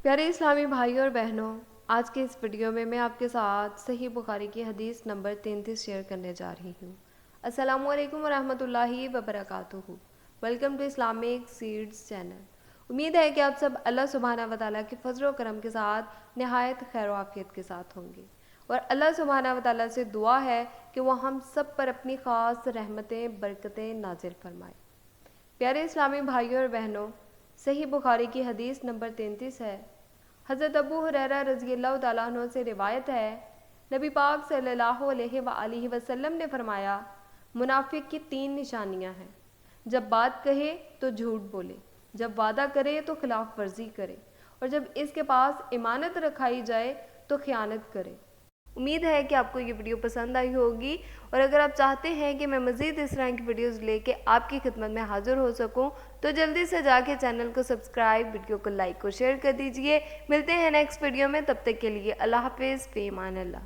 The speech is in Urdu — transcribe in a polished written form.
پیارے اسلامی بھائی اور بہنوں، آج کے اس ویڈیو میں آپ کے ساتھ صحیح بخاری کی حدیث نمبر 33 شیئر کرنے جا رہی ہوں۔ السلام علیکم ورحمۃ اللہ وبرکاتہ۔ Welcome to Islamic seeds channel. امید ہے کہ آپ سب اللہ سبحانہ و تعالیٰ کے فضل و کرم کے ساتھ نہایت خیر و عافیت کے ساتھ ہوں گے، اور اللہ سبحانہ و تعالیٰ سے دعا ہے کہ وہ ہم سب پر اپنی خاص رحمتیں برکتیں نازل فرمائے۔ پیارے اسلامی بھائیوں اور بہنوں، صحیح بخاری کی حدیث نمبر 33 ہے۔ حضرت ابو ہریرہ رضی اللہ تعالیٰ عنہ سے روایت ہے، نبی پاک صلی اللہ علیہ وآلہ وسلم نے فرمایا، منافق کی 3 نشانیاں ہیں: جب بات کہے تو جھوٹ بولے، جب وعدہ کرے تو خلاف ورزی کرے، اور جب اس کے پاس امانت رکھائی جائے تو خیانت کرے۔ امید ہے کہ آپ کو یہ ویڈیو پسند آئی ہوگی، اور اگر آپ چاہتے ہیں کہ میں مزید اس طرح کی ویڈیوز لے کے آپ کی خدمت میں حاضر ہو سکوں تو جلدی سے جا کے چینل کو سبسکرائب، ویڈیو کو لائک اور شیئر کر دیجئے۔ ملتے ہیں نیکسٹ ویڈیو میں، تب تک کے لیے اللہ حافظ، فی امان اللہ۔